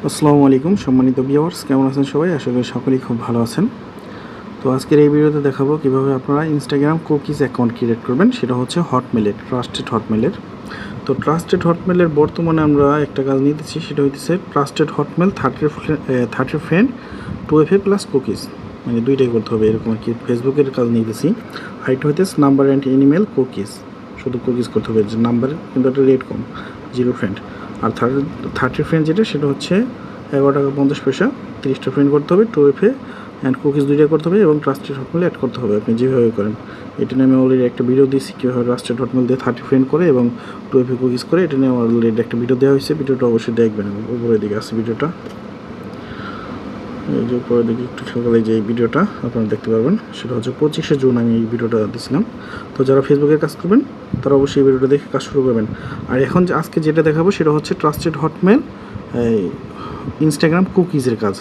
আসসালামু আলাইকুম সম্মানিত ভিউয়ার্স, কেমন আছেন সবাই? আশা করি সকলেই খুব ভালো আছেন। তো আজকের এই ভিডিওতে দেখাবো কিভাবে আপনারা ইনস্টাগ্রাম কুকিজ অ্যাকাউন্ট ক্রিয়েট করবেন। সেটা হচ্ছে হটমেলের, ট্রাস্টেড হটমেলের। তো ট্রাস্টেড হটমেলের বর্তমানে আমরা একটা কাজ নিতেছি, সেটা হইতেছে trusted Hotmail 30 friend 2FA plus cookies, মানে দুইটাই করতে হবে এরকম আর কি। ফেসবুকের কাজ নিতেছি। আরেকটা হইতেছে নাম্বার অ্যান্ড ইমেল কুকিজ, শুধু কুকিজ করতে হবে, যে নাম্বার কিন্তু একটা রেট কম, 0 ফ্রেন্ড। আর 30 ফ্রেন্ড যেটা, সেটা হচ্ছে 11 টাকা 50 পয়সা, 30টা ফ্রেন্ড করতে হবে, 2FA অ্যান্ড কুকিজ দুইটা করতে হবে এবং ট্রাস্টেড হটমেল অ্যাড করতে হবে, আপনি যেভাবে করেন। এটা নিয়ে আমি অলরেডি একটা ভিডিও দিয়েছি কীভাবে ট্রাস্টেড হটমেল দিয়ে 30 ফ্রেন্ড করে এবং 2FA কুকিজ করে। এটা নিয়ে আমার অলরেডি একটা ভিডিও দেওয়া হয়েছে, ভিডিওটা অবশ্যই দেখবেন। উপরের দিকে আছে ভিডিওটা, এই যে উপরের দিকে একটু সকালে যে ভিডিওটা আপনারা দেখতে পারবেন, সেটা হচ্ছে 25শে জুন আমি এই ভিডিওটা দিয়েছিলাম। তো যারা ফেসবুকের কাজ করবেন তারা অবশ্যই এই ভিডিওটা দেখে কাজ শুরু করবেন। আর এখন আজকে যেটা দেখাবো সেটা হচ্ছে ট্রাস্টেড হটমেল ইনস্টাগ্রাম কুকিজের কাজ।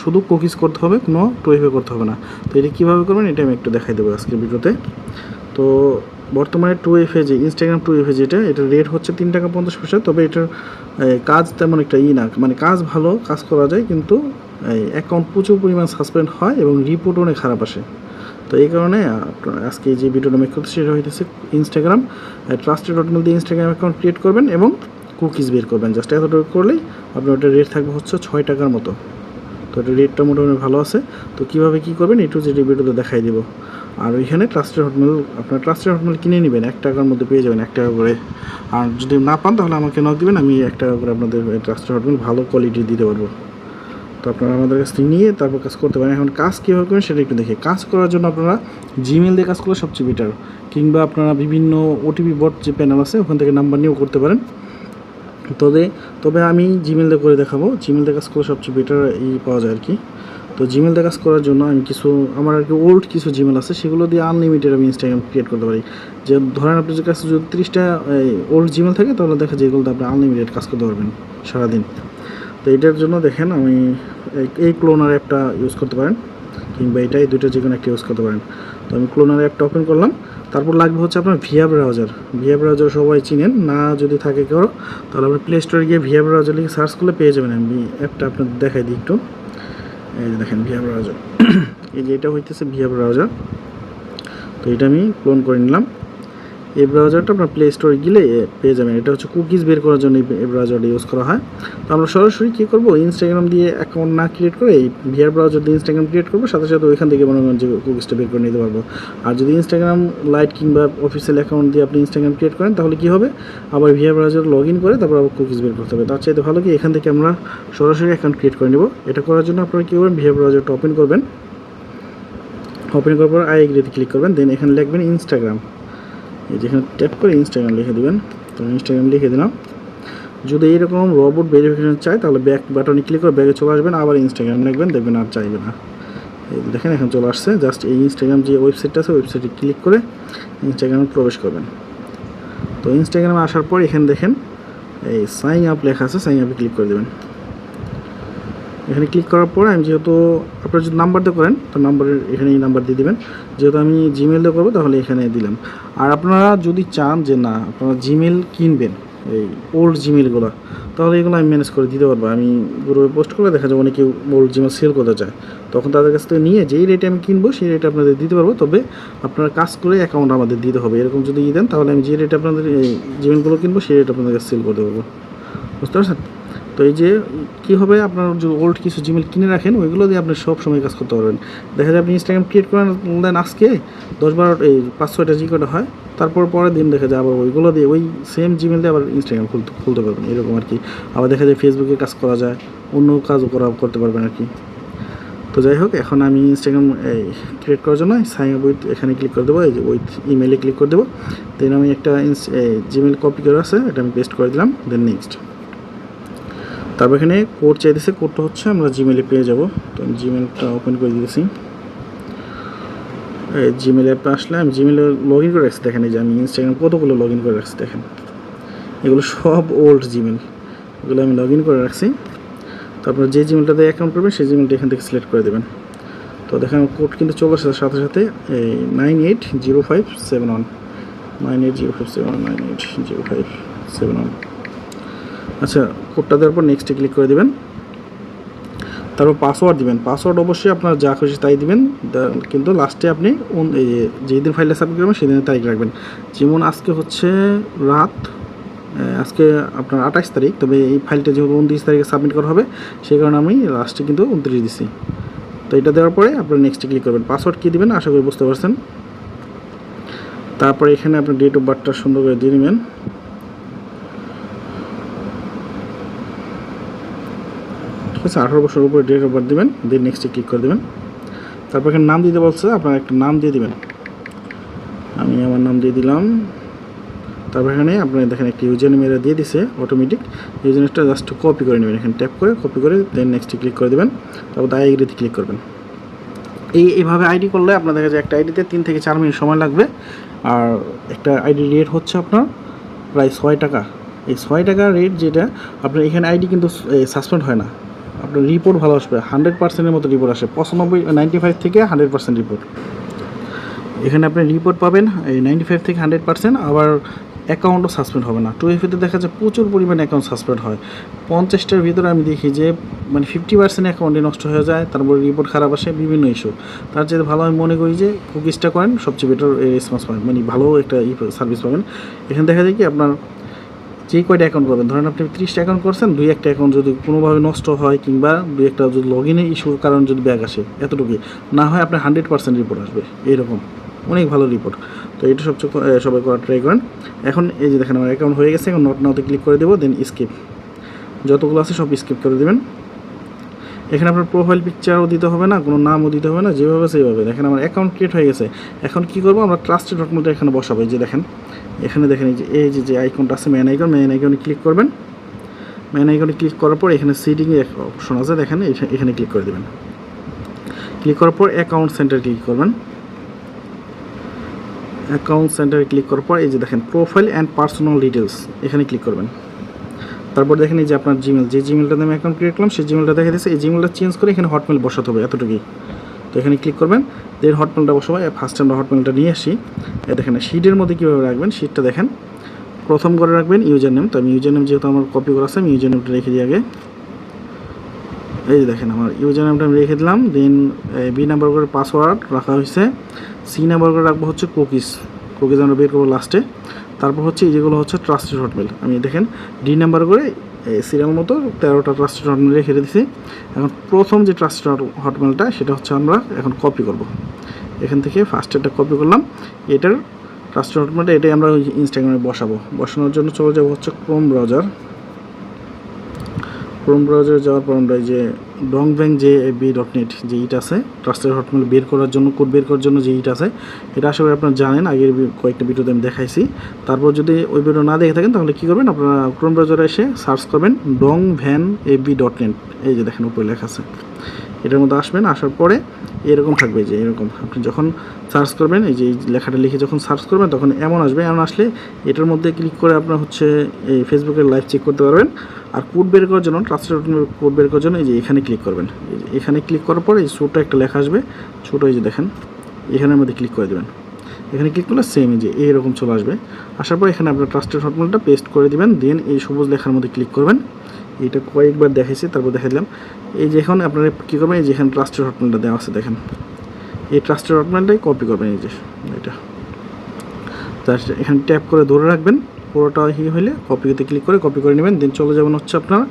শুধু কুকিজ করতে হবে, কোনো 2FA করতে হবে না। তো এটা কীভাবে করবেন এটা আমি একটু দেখাই দেবো আজকের ভিডিওতে। তো বর্তমানে 2FA যে ইনস্টাগ্রাম 2FA যেটা, এটার রেট হচ্ছে 3 টাকা 50 পয়সা। তবে এটার কাজ তেমন একটা না, মানে কাজ ভালো, কাজ করা যায়, কিন্তু অ্যাকাউন্ট প্রচুর পরিমাণ সাসপেন্ড হয় এবং রিপোর্ট অনেক খারাপ আসে। তো এই কারণে আজকে যে ভিডিওটা মেক করতেছি সেটা হইতেছে ইনস্টাগ্রাম ট্রাস্টেড হটমেল দিয়ে ইনস্টাগ্রাম অ্যাকাউন্ট ক্রিয়েট করবেন এবং কুকিজ বের করবেন। জাস্ট এতটুকু করলেই আপনার ওটার রেট থাকবে হচ্ছে 6 টাকার মতো। তো এটা রেটটা মোটামুটি ভালো আছে। তো কীভাবে কী করবেন একটু যেটা ভিডিওতে দেখাই দেবো। আর ওইখানে ট্রাস্টেড হটমেল, আপনার ট্রাস্টেড হটমেল কিনে নেবেন, 1 টাকার মধ্যে পেয়ে যাবেন, 1 টাকা করে। আর যদি না পান তাহলে আমাকে নক দেবেন, আমি 1 টাকা করে আপনাদের ট্রাস্টেড হটমেল ভালো কোয়ালিটি দিতে পারবো। তো আপনারা আমাদের কাছ থেকে নিয়ে তারপর কাজ করতে পারেন। এখন কাজ কীভাবে করবেন সেটা একটু দেখে। কাজ করার জন্য আপনারা জিমেল দিয়ে কাজ করলে সবচেয়ে বেটার, কিংবা আপনারা বিভিন্ন ওটিপি বট যে প্যানেল আছে ওখান থেকে নাম্বার নিয়েও করতে পারেন। তবে আমি জিমেল দিয়ে করে দেখাবো। জিমেল দিয়ে কাজ করলে সবচেয়ে বেটার পাওয়া যায় আর কি। তো জিমেল দিয়ে কাজ করার জন্য আমি আমার আর কি ওল্ড কিছু জিমেল আছে, সেগুলো দিয়ে আনলিমিটেড আমি ইনস্টাগ্রাম ক্রিয়েট করতে পারি। যে ধরেন আপনার কাছে যদি 30টা ওল্ড জিমেল থাকে, তাহলে দেখা যায় এগুলোতে আপনি আনলিমিটেড কাজ করতে পারবেন সারাদিন। তো এটার জন্য দেখেন আমি এই ক্লোনার অ্যাপটা ইউজ করতে পারেন, কিংবা এটাই দুটো যে কোনো একটা ইউজ করতে পারেন। তো আমি ক্লোনার অ্যাপটা ওপেন করলাম। তারপর লাগবে হচ্ছে আপনার ভিয়া ব্রাউজার। ভিয়া ব্রাউজার সবাই চিনেন, না যদি থাকে কেউ তাহলে আপনি প্লে স্টোরে গিয়ে ভিয়া ব্রাউজার লিখে সার্চ করলে পেয়ে যাবেন। আমি অ্যাপটা আপনাদের দেখাই দিই একটু। এই যে দেখেন ভিয়া ব্রাউজার, এই যে এটা হইতেছে ভিয়া ব্রাউজার। তো এটা আমি ক্লোন করে নিলাম। এই ব্রাউজারটা আপনার প্লে স্টোরে গেলে পেয়ে যাবেন। এটা হচ্ছে কুকিজ বের করার জন্য এই ব্রাউজারটা ইউজ করা হয়। তো আমরা সরাসরি কী করবো, ইনস্টাগ্রাম দিয়ে অ্যাকাউন্ট না ক্রিয়েট করে এই ভিআর ব্রাউজার দিয়ে ইনস্টাগ্রাম ক্রিয়েট করবো, সাথে সাথে ওইখান থেকে মনে করেন যে কুকিজটা বের করে নিতে পারবো। আর যদি ইনস্টাগ্রাম লাইট কিংবা অফিসিয়াল অ্যাকাউন্ট দিয়ে আপনি ইনস্টাগ্রাম ক্রিয়েট করেন, তাহলে কী হবে, আবার ভিআর ব্রাউজার লগ ইন করে তারপর আবার কুকিজ বের করতে হবে। তার চাইতে ভালো কি এখান থেকে আমরা সরাসরি অ্যাকাউন্ট ক্রিয়েট করে নেব। এটা করার জন্য আপনারা কী করবেন, ভিআর ব্রাউজারটা ওপেন করবেন। ওপেন করার পর আই এগ্রিতে ক্লিক করবেন, দেন এখানে লিখবেন ইনস্টাগ্রাম। এই যেখানে ট্যাপ করে ইনস্টাগ্রাম লিখে দেবেন। তো ইনস্টাগ্রাম লিখে দিলাম। যদি এইরকম রোবট ভেরিফিকেশন চাই তাহলে ব্যাক বাটনে ক্লিক করে ব্যাগে চলে আসবেন, আবার ইনস্টাগ্রাম লিখবেন, দেখবেন আর চাইবে না। এই দেখেন এখন চলে আসছে। জাস্ট এই ইনস্টাগ্রাম যে ওয়েবসাইটটা আছে ওয়েবসাইটে ক্লিক করে ইনস্টাগ্রামে প্রবেশ করবেন। তো ইনস্টাগ্রামে আসার পর এখানে দেখেন এই সাইন আপ লেখা আছে, সাইন আপে ক্লিক করে দেবেন। এখানে ক্লিক করার পরে আমি যেহেতু আপনারা যদি নাম্বার দিয়ে করেন তো নাম্বারের এখানে এই নাম্বার দিয়ে দেবেন। যেহেতু আমি জিমেল দিয়ে করবো তাহলে এখানে দিলাম। আর আপনারা যদি চান যে না আপনারা জিমেল কিনবেন, এই ওল্ড জিমেলগুলো, তাহলে এগুলো আমি ম্যানেজ করে দিতে পারবো। আমি গ্রুপে পোস্ট করলে দেখা যায় অনেকে ওল্ড জিমেল সেল করতে চায়, তখন তাদের কাছ থেকে নিয়ে যেই রেটে আমি কিনবো সেই রেটে আপনাদের দিতে পারবো। তবে আপনারা কাজ করে অ্যাকাউন্ট আমাদের দিতে হবে। এরকম যদি দেন তাহলে আমি যে রেটে আপনাদের এই জিমেলগুলো কিনবো সেই রেটে আপনাদের কাছে সেল করতে পারবো। বুঝতে পারছেন? তো এই যে কী হবে, আপনার যে ওল্ড কিছু জিমেল কিনে রাখেন ওইগুলো দিয়ে আপনি সব সময় কাজ করতে পারবেন। দেখা যায় আপনি ইনস্টাগ্রাম ক্রিয়েট করেন দেন আজকে 10-12 এই 5-6টা জি কটা হয়, তারপর পরের দিন দেখা যায় আবার ওইগুলো দিয়ে ওই সেম জিমেল দিয়ে আবার ইনস্টাগ্রাম খুলতে পারবেন, এরকম আর কি। আবার দেখা যায় ফেসবুকে কাজ করা যায়, অন্য কাজও করতে পারবেন আর কি। তো যাই হোক, এখন আমি ইনস্টাগ্রাম ক্রিয়েট করার জন্য সাইন আপ উইথ এখানে ক্লিক করে দেবো, এই যে উইথ ইমেলে ক্লিক করে দেবো। দেন আমি একটা জিমেল কপি করে আছে, এটা আমি পেস্ট করে দিলাম। দেন নেক্সট, তারপর এখানে কোড চাইতেছে, কোডটা হচ্ছে আমরা জিমেলে পেয়ে যাব। তো আমি জিমেলটা ওপেন করে দিয়েছি। জিমেল অ্যাপে আসলে আমি জিমেলে লগ ইন করে রাখছি। দেখেন এই যে আমি ইনস্টাগ্রাম কতগুলো লগ ইন করে রাখছি, দেখেন এগুলো সব ওল্ড জিমেল, এগুলো আমি লগ ইন করে রাখছি। তারপর যে জিমেলটাতে অ্যাকাউন্ট করবেন সেই জিমেলটা এখান থেকে সিলেক্ট করে দেবেন। তো দেখেন কোড কিন্তু চলে আসার সাথে সাথে 980571 980571 980571। আচ্ছা, কোডটা দেওয়ার পর নেক্সটে ক্লিক করে দেবেন। তারপর পাসওয়ার্ড দিবেন। পাসওয়ার্ড অবশ্যই আপনার যা খুশি তাই দিবেন, কিন্তু লাস্টে আপনি যেই দিন ফাইলটা সাবমিট করবেন সেদিনের তারিখ রাখবেন। যেমন আজকে হচ্ছে রাত, আজকে আপনার 28 তারিখ, তবে এই ফাইলটা যেহেতু 29 তারিখে সাবমিট করা হবে সেই কারণে আমি লাস্টে কিন্তু 29 দিছি। তো এটা দেওয়ার পরে আপনার নেক্সটে ক্লিক করবেন। পাসওয়ার্ড কী দিবেন আশা করি বুঝতে পারছেন। তারপরে এখানে আপনি ডেট অফ বার্থটা সুন্দর করে দিয়ে নেবেন। ঠিক আছে, 18 বছর উপরে ডেট অফ বার্থ দেবেন, দিয়ে নেক্সটে ক্লিক করে দেবেন। তারপর এখানে নাম দিতে বলছে, আপনার একটা নাম দিয়ে দেবেন। আমি আমার নাম দিয়ে দিলাম। তারপর এখানে আপনার দেখেন একটি ইউজার নেম এরা দিয়ে দিছে অটোমেটিক, ইউজার নেমটা জাস্ট কপি করে নেবেন, এখানে ট্যাপ করে কপি করে দেন নেক্সটে ক্লিক করে দেবেন। তারপর আইডিতে ক্লিক করবেন। এইভাবে আইডি করলে আপনার দেখা যায় একটা আইডিতে 3 থেকে 4 মিনিট সময় লাগবে। আর একটা আইডি রেট হচ্ছে আপনার প্রায় 6 টাকা। এই 6 টাকা রেট যেটা আপনার এখানে আইডি কিন্তু সাসপেন্ড হয় না, আপনার রিপোর্ট ভালো আসবে, 100%-এর মতো রিপোর্ট আসে, 95 থেকে 100% রিপোর্ট। এখানে আপনি রিপোর্ট পাবেন এই 95 থেকে 100%, আবার অ্যাকাউন্টও সাসপেন্ড হবে না। 2FA-তে দেখা যায় প্রচুর পরিমাণে অ্যাকাউন্ট সাসপেন্ড হয়, 50টার ভিতরে আমি দেখি যে মানে 50% অ্যাকাউন্টে নষ্ট হয়ে যায়, তারপরে রিপোর্ট খারাপ আসে, বিভিন্ন ইস্যু। তার চেয়ে ভালো আমি মনে করি যে কুকিজটা করেন, সবচেয়ে বেটার রেসপন্স পাবেন, মানে ভালো একটা সার্ভিস পাবেন। এখানে দেখা যায় কি আপনার যে কয়টা অ্যাকাউন্ট করবেন, ধরেন আপনি 30টা অ্যাকাউন্ট করছেন, 2-1টা অ্যাকাউন্ট যদি কোনোভাবে নষ্ট হয় কিংবা 2-1টা যদি লগ ইনে ইস্যুর কারণে যদি ব্যাক আসে, এতটুকুই না হয় আপনার 100% রিপোর্ট আসবে, এইরকম অনেক ভালো রিপোর্ট। তো এটা সবাই করার ট্রাই করেন। এখন এই যে দেখেন আমার অ্যাকাউন্ট হয়ে গেছে, এখন নট নাওতে ক্লিক করে দেবো, দেন স্কিপ, যতগুলো আছে সব স্কিপ করে দেবেন। এখানে আপনার প্রোফাইল পিকচারও দিতে হবে না, কোনো নামও দিতে হবে না, যেভাবে সেইভাবে। দেখেন আমার অ্যাকাউন্ট ক্রিয়েট হয়ে গেছে। এখন কী করবো, আমরা ট্রাস্টেড ডকুমেন্টটা এখানে বসাবো। এই যে দেখেন এখানে দেখেন এই যে আইকনটা আছে, মেন আইকনে ক্লিক করবেন। মেন আইকনে ক্লিক করার পর এখানে সিটিংয়ে এক অপশন আছে, দেখেন এখানে ক্লিক করে দেবেন। ক্লিক করার পর অ্যাকাউন্ট সেন্টার ক্লিক করবেন। অ্যাকাউন্ট সেন্টারে ক্লিক করার পর এই যে দেখেন প্রোফাইল অ্যান্ড পার্সোনাল ডিটেলস, এখানে ক্লিক করবেন। তারপর দেখেন এই যে আপনার জিমেল, যে জিমেলটাতে আমি অ্যাকাউন্ট ক্রিয়েট করলাম সেই জিমেলটা দেখা দিচ্ছে, এই জিমেলটা চেঞ্জ করে এখানে হটমেল বসাতে হবে, এতটুকুই। তো এখানে ক্লিক করবেন, দেন হটমেলটা বসাবো। ফার্স্ট আমরা হটমেলটা নিয়ে আসি। দেখেন শিটের মধ্যে কীভাবে রাখবেন, শিটটা দেখেন প্রথম করে রাখবেন ইউজার নেম। তো আমি ইউজার নেম যেহেতু আমার কপি করা আছে, আমি ইউজার নেমটা রেখে দিই আগে। এই যে দেখেন আমার ইউজার নেমটা আমি রেখে দিলাম। দেন বি নাম্বার করে পাসওয়ার্ড রাখা হয়েছে, সি নাম্বার করে রাখবো হচ্ছে কুকিজ আমরা বের করবো লাস্টে। তারপর হচ্ছে যেগুলো হচ্ছে ট্রাস্টেড হটমেল, আমি দেখেন ডি নাম্বার করে সিরিয়াল মতো 13টা ট্রাস্টেড হটমেল রেখে দিয়েছি। এখন প্রথম যে ট্রাস্টেড হটমেলটা সেটা হচ্ছে আমরা এখন কপি করব। এখান থেকে ফার্স্টেরটা কপি করলাম, এটার ট্রাস্টেড হটমেলটা এটাই আমরা ইনস্টাগ্রামে বসাবো। বসানোর জন্য চলে যাবো হচ্ছে ক্রোম ব্রাউজারে যাওয়ার পর আমরা এই যে dongbangjb.net যে ইট আছে ট্রাস্টেড হটমেল বের করার জন্য, কোড বের করার জন্য যে ইট আছে, এটা আসলে আপনারা জানেন, আগের কয়েকটা ভিডিওতে আমি দেখাইছি। তারপর যদি ওই ভিডিও না দেখে থাকেন তাহলে কী করবেন, আপনারা ক্রোম ব্রাউজারে এসে সার্চ করবেন dongbangjb.net, এই যে দেখেন উপরে লেখা আছে, এটার মধ্যে আসবেন। আসার পরে এরকম থাকবে, যে এরকম আপনি যখন সার্চ করবেন, এই যে লেখাটা লিখে যখন সার্চ করবেন তখন এমন আসবে। এমন আসলে এটার মধ্যে ক্লিক করে আপনার হচ্ছে এই ফেসবুকের লাইভ চেক করতে পারবেন। আর কোড বের করার জন্য, ট্রাস্টেড কোড বের করার জন্য এই যে এখানে ক্লিক করবেন। এখানে ক্লিক করার পরে এই ছোটো একটা লেখা আসবে, ছোটো এই যে দেখেন এখানের মধ্যে ক্লিক করে দেবেন। এখানে ক্লিক করলে সেম এই যে এইরকম চলে আসবে। আসার পর এখানে আপনার ট্রাস্টেড হটমেলটা পেস্ট করে দেবেন। দেন এই সবুজ লেখার মধ্যে ক্লিক করবেন। এটা কয়েকবার দেখাইছি, তারপর দেখা দিলাম। এই যে এখন আপনারা কী করবেন, এই যে এখানে ট্রাস্টেড হটমেলটা দেওয়া আছে দেখেন, এই ট্রাস্টেড হটমেলটাই কপি করবেন। এই যে এটা জাস্ট এখানে ট্যাপ করে ধরে রাখবেন, পুরোটা হইলে কপিতে ক্লিক করে কপি করে নেবেন। দেন চলে যাবেন হচ্ছে আপনার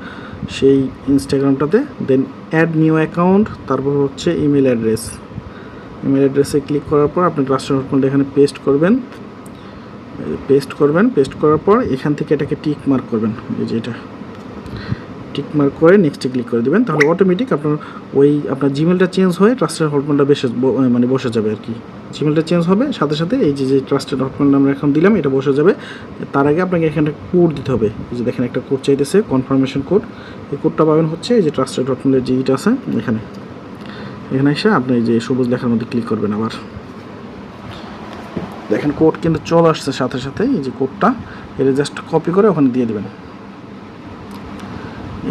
সেই ইনস্টাগ্রামটাতে, দেন অ্যাড নিউ অ্যাকাউন্ট, তারপর হচ্ছে ইমেল অ্যাড্রেসে ক্লিক করার পর আপনি ট্রাস্টেড হটমেলটা এখানে পেস্ট করবেন। পেস্ট করার পর এখান থেকে এটাকে টিক মার্ক করবেন, এই যে এটা টিক মার্ক করে নেক্সটে ক্লিক করে দেবেন। তাহলে অটোমেটিক আপনার জিমেলটা চেঞ্জ হয়ে ট্রাস্টেড হটমেলটা বসে যাবে আর কি। জিমেলটা চেঞ্জ হবে সাথে সাথে এই যে ট্রাস্টেড হটমেল আমরা এখন দিলাম এটা বসে যাবে। তার আগে আপনাকে এখানে কোড দিতে হবে, এই যে দেখেন একটা কোড চাইতেছে, কনফার্মেশন কোড। এই কোডটা পাবেন হচ্ছে এই যে ট্রাস্টেড হটমেলের যে ইটা আছে এখানে এসে আপনি এই যে সবুজ লেখার মধ্যে ক্লিক করবেন। আবার দেখেন কোড কিন্তু চলে আসছে সাথে সাথে, এই যে কোডটা এটা জাস্ট কপি করে ওখানে দিয়ে দেবেন।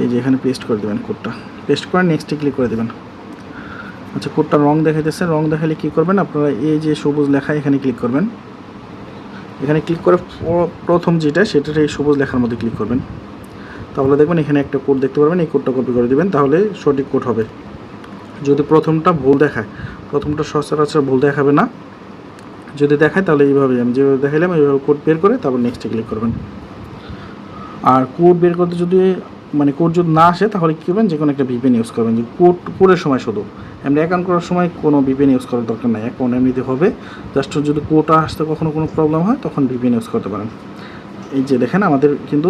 এই যে এখানে পেস্ট করে দেবেন কোডটা, পেস্ট করে নেক্সটে ক্লিক করে দেবেন। আচ্ছা কোডটা রং দেখাইতেছে, রং দেখালে কী করবেন আপনারা, এই যে সবুজ লেখা এখানে ক্লিক করবেন। এখানে ক্লিক করে প্রথম যেটা সেটা এই সবুজ লেখার মধ্যে ক্লিক করবেন। তাহলে দেখবেন এখানে একটা কোড দেখতে পারবেন, এই কোডটা কপি করে দিবেন, তাহলে সঠিক কোড হবে। যদি প্রথমটা ভুল দেখায়, প্রথমটা সচরাচর ভুল দেখাবে না, যদি দেখায় তাহলে এইভাবে আমি যেভাবে দেখাইলাম এইভাবে কোড বের করে তারপর নেক্সটে ক্লিক করবেন। আর কোড বের করতে যদি কোড যদি না আসে তাহলে কী করবেন, যে কোনো একটা ভিপিএন ইউজ করবেন। যে কোডের সময় শুধু এমনি অ্যাকাউন্ট করার সময় কোনো ভিপিএন ইউজ করার দরকার নাই, অ্যাকাউন্ট এমনিতে হবে। জাস্ট যদি কোডটা আসতে কখনো কোনো প্রবলেম হয় তখন ভিপিএন ইউজ করতে পারেন। এই যে দেখেন আমাদের কিন্তু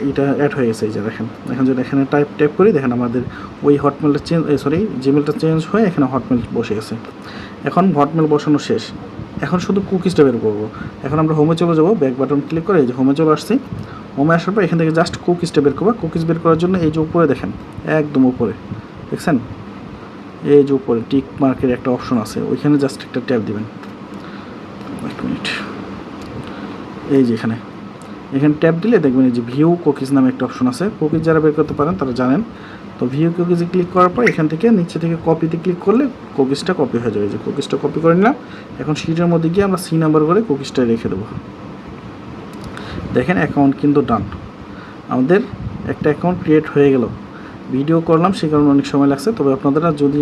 এটা অ্যাড হয়ে গেছে। এই যে দেখেন যদি এখানে টাইপ করি, দেখেন আমাদের ওই হটমেলটা জিমেলটা চেঞ্জ হয়ে এখানে হটমেল বসে গেছে। এখন হটমেল বসানো শেষ, এখন শুধু কুকিজটা বের করবো। এখন আমরা হোমে চলে যাবো, ব্যাক বাটন ক্লিক করে এই যে হোমে চলে আসছি। হোমে আসার পর এখান থেকে জাস্ট কুকিজটা বের করবো। কুকিজ বের করার জন্য এই যে উপরে দেখেন, একদম উপরে দেখছেন, এই যে উপরে টিক মার্কের একটা অপশন আছে, ওইখানে জাস্ট একটা ট্যাপ দিবেন। এক মিনিট, এই যে এখানে ট্যাপ দিলে দেখবেন এই যে ভিউ কুকিজ নামে একটা অপশন আছে। কুকিজ যারা বের করতে পারেন তারা জানেন। তো ভিউ কুকিজে ক্লিক করার পর এখান থেকে নিচে থেকে কপিতে ক্লিক করলে কুকিজটা কপি হয়ে যাবে। যে কুকিজটা কপি করে নিলাম, এখন শিটের মধ্যে গিয়ে আমরা সি নাম্বার করে কুকিজটা রেখে দেবো। দেখেন অ্যাকাউন্ট কিন্তু ডান, আমাদের একটা অ্যাকাউন্ট ক্রিয়েট হয়ে গেল। ভিডিও করলাম সেই কারণে অনেক সময় লাগছে, তবে আপনারা যদি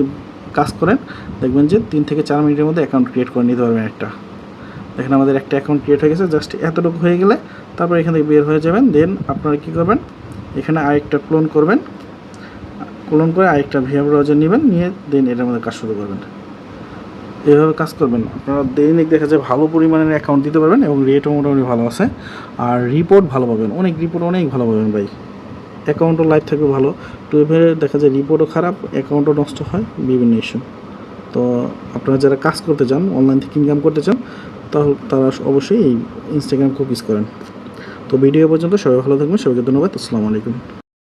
কাজ করেন দেখবেন যে 3 থেকে 4 মিনিটের মধ্যে অ্যাকাউন্ট ক্রিয়েট করে নিতে পারবেন একটা। দেখেন আমাদের একটা অ্যাকাউন্ট ক্রিয়েট হয়ে গেছে। জাস্ট এতটুকু হয়ে গেলে তারপর এখান থেকে বের হয়ে যাবেন। দেন আপনারা কী করবেন, এখানে আরেকটা ক্লোন করবেন, ক্লোন করে আরেকটা ভিআর ব্রাউজার নেবেন, নিয়ে দেন এটার মধ্যে কাজ শুরু করবেন। এভাবে কাজ করবেন, আপনারা দৈনিক দেখা যায় ভালো পরিমাণের অ্যাকাউন্ট দিতে পারবেন এবং রেটও মোটামুটি ভালো আছে। আর রিপোর্ট ভালো পাবেন, অনেক ভালো পাবেন ভাই। অ্যাকাউন্টও লাইভ থাকবে ভালো। টুয়েভে দেখা যায় রিপোর্টও খারাপ, অ্যাকাউন্টও নষ্ট হয়, বিভিন্ন ইস্যু। তো আপনারা যারা কাজ করতে চান, অনলাইন থেকে ইনকাম করতে চান, তাহলে তারা অবশ্যই এই ইনস্টাগ্রাম কুকিজ করেন। তো ভিডিও পর্যন্ত সবাই ভালো থাকবেন, সবাইকে ধন্যবাদ। আসসালামু আলাইকুম।